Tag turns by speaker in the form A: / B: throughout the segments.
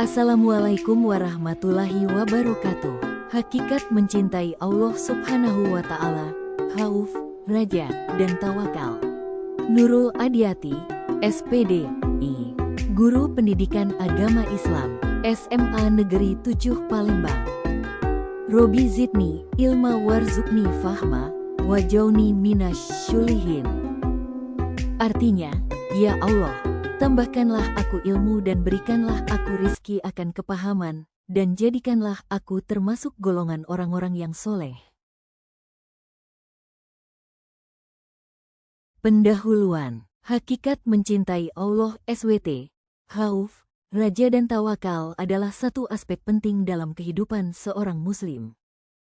A: Assalamualaikum warahmatullahi wabarakatuh. Hakikat mencintai Allah Subhanahu wa Ta'ala, khauf, raja, dan tawakal. Nurul Adiati, SPD, Guru Pendidikan Agama Islam, SMA Negeri 7 Palembang. Robi Zidni, Ilma Warzukni Fahma, Wajauni Minas Syulihin. Artinya, ya Allah, tambahkanlah aku ilmu dan berikanlah aku rizki akan kepahaman, dan jadikanlah aku termasuk golongan orang-orang yang soleh. Pendahuluan. Hakikat mencintai Allah SWT, khauf, raja dan tawakal adalah satu aspek penting dalam kehidupan seorang muslim.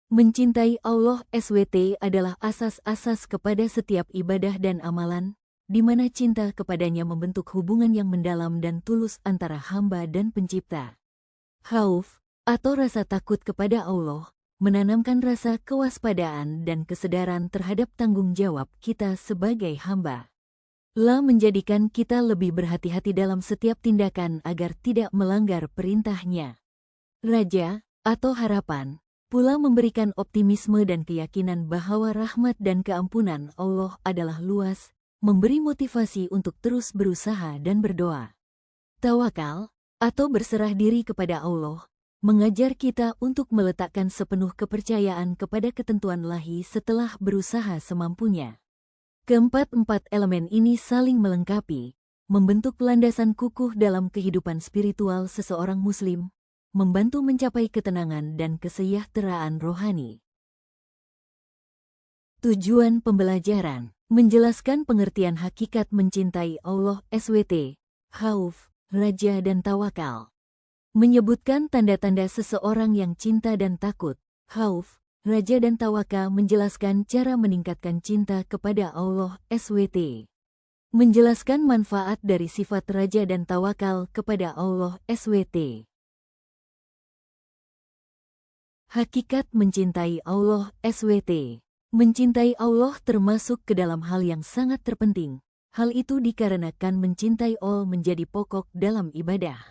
A: Mencintai Allah SWT adalah asas-asas kepada setiap ibadah dan amalan, di mana cinta kepadanya membentuk hubungan yang mendalam dan tulus antara hamba dan pencipta. Khauf, atau rasa takut kepada Allah, menanamkan rasa kewaspadaan dan kesadaran terhadap tanggung jawab kita sebagai hamba. La menjadikan kita lebih berhati-hati dalam setiap tindakan agar tidak melanggar perintahnya. Raja, atau harapan, pula memberikan optimisme dan keyakinan bahwa rahmat dan keampunan Allah adalah luas, memberi motivasi untuk terus berusaha dan berdoa. Tawakal, atau berserah diri kepada Allah, mengajar kita untuk meletakkan sepenuh kepercayaan kepada ketentuan Ilahi setelah berusaha semampunya. Keempat-empat elemen ini saling melengkapi, membentuk landasan kukuh dalam kehidupan spiritual seseorang muslim, membantu mencapai ketenangan dan kesejahteraan rohani. Tujuan pembelajaran: menjelaskan pengertian hakikat mencintai Allah SWT, khauf, raja dan tawakal. Menyebutkan tanda-tanda seseorang yang cinta dan takut, khauf, raja dan tawakal. Menjelaskan cara meningkatkan cinta kepada Allah SWT. Menjelaskan manfaat dari sifat raja dan tawakal kepada Allah SWT. Hakikat mencintai Allah SWT. Mencintai Allah termasuk ke dalam hal yang sangat terpenting. Hal itu dikarenakan mencintai Allah menjadi pokok dalam ibadah.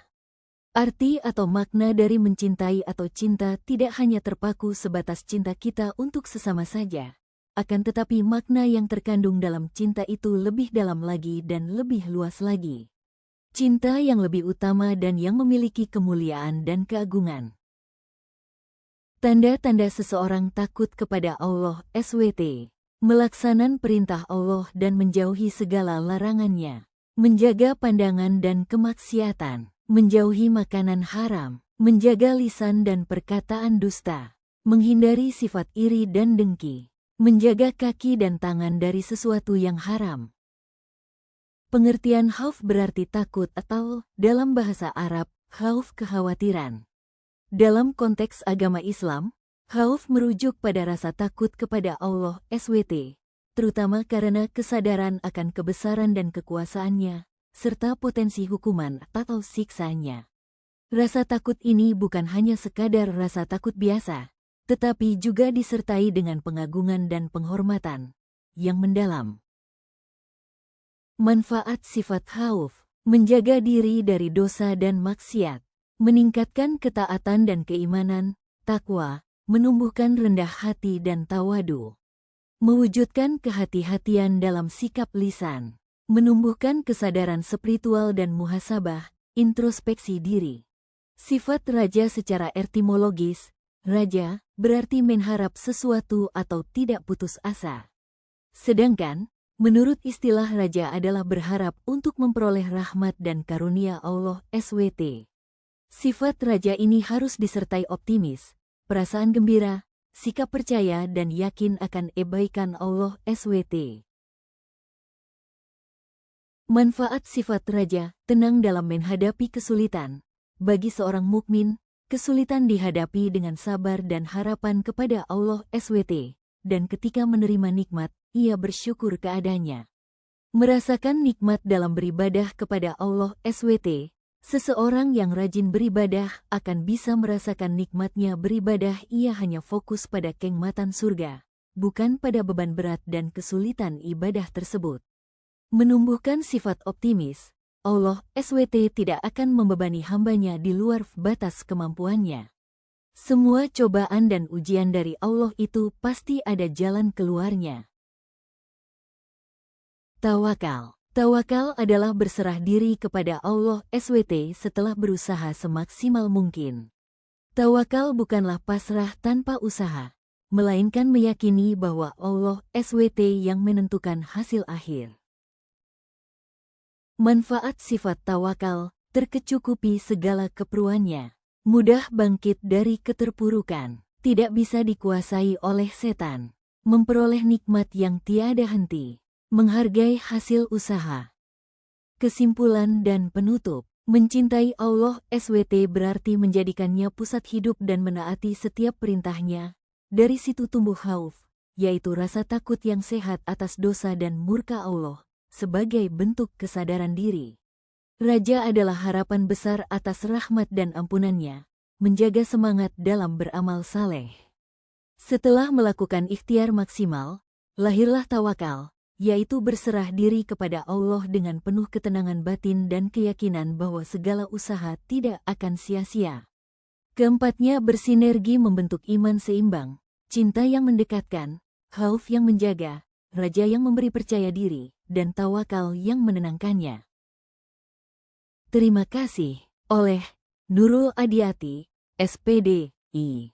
A: Arti atau makna dari mencintai atau cinta tidak hanya terpaku sebatas cinta kita untuk sesama saja. Akan tetapi makna yang terkandung dalam cinta itu lebih dalam lagi dan lebih luas lagi. Cinta yang lebih utama dan yang memiliki kemuliaan dan keagungan. Tanda-tanda seseorang takut kepada Allah SWT. Melaksanan perintah Allah dan menjauhi segala larangannya. Menjaga pandangan dan kemaksiatan. Menjauhi makanan haram. Menjaga lisan dan perkataan dusta. Menghindari sifat iri dan dengki. Menjaga kaki dan tangan dari sesuatu yang haram. Pengertian khauf berarti takut atau, dalam bahasa Arab, khauf kekhawatiran. Dalam konteks agama Islam, khauf merujuk pada rasa takut kepada Allah SWT, terutama karena kesadaran akan kebesaran dan kekuasaannya, serta potensi hukuman atau siksanya. Rasa takut ini bukan hanya sekadar rasa takut biasa, tetapi juga disertai dengan pengagungan dan penghormatan yang mendalam. Manfaat sifat khauf: menjaga diri dari dosa dan maksiat. Meningkatkan ketaatan dan keimanan, takwa, menumbuhkan rendah hati dan tawadu. Mewujudkan kehati-hatian dalam sikap lisan. Menumbuhkan kesadaran spiritual dan muhasabah, introspeksi diri. Sifat raja secara etimologis, raja, berarti mengharap sesuatu atau tidak putus asa. Sedangkan, menurut istilah raja adalah berharap untuk memperoleh rahmat dan karunia Allah SWT. Sifat raja ini harus disertai optimis, perasaan gembira, sikap percaya dan yakin akan kebaikan Allah SWT. Manfaat sifat raja: tenang dalam menghadapi kesulitan. Bagi seorang mukmin, kesulitan dihadapi dengan sabar dan harapan kepada Allah SWT, dan ketika menerima nikmat, ia bersyukur keadanya. Merasakan nikmat dalam beribadah kepada Allah SWT. Seseorang yang rajin beribadah akan bisa merasakan nikmatnya beribadah. Ia hanya fokus pada kenikmatan surga, bukan pada beban berat dan kesulitan ibadah tersebut. Menumbuhkan sifat optimis. Allah SWT tidak akan membebani hambanya di luar batas kemampuannya. Semua cobaan dan ujian dari Allah itu pasti ada jalan keluarnya. Tawakal. Tawakal adalah berserah diri kepada Allah SWT setelah berusaha semaksimal mungkin. Tawakal bukanlah pasrah tanpa usaha, melainkan meyakini bahwa Allah SWT yang menentukan hasil akhir. Manfaat sifat tawakal terkecukupi segala keperluannya. Mudah bangkit dari keterpurukan, tidak bisa dikuasai oleh setan, memperoleh nikmat yang tiada henti, menghargai hasil usaha. Kesimpulan dan penutup. Mencintai Allah SWT berarti menjadikannya pusat hidup dan menaati setiap perintahnya. Dari situ tumbuh khauf, yaitu rasa takut yang sehat atas dosa dan murka Allah, sebagai bentuk kesadaran diri. Raja adalah harapan besar atas rahmat dan ampunannya, menjaga semangat dalam beramal saleh. Setelah melakukan ikhtiar maksimal, lahirlah tawakal, yaitu berserah diri kepada Allah dengan penuh ketenangan batin dan keyakinan bahwa segala usaha tidak akan sia-sia. Keempatnya bersinergi membentuk iman seimbang, cinta yang mendekatkan, khauf yang menjaga, raja yang memberi percaya diri, dan tawakal yang menenangkannya. Terima kasih. Oleh Nurul Adiati, SPD, I.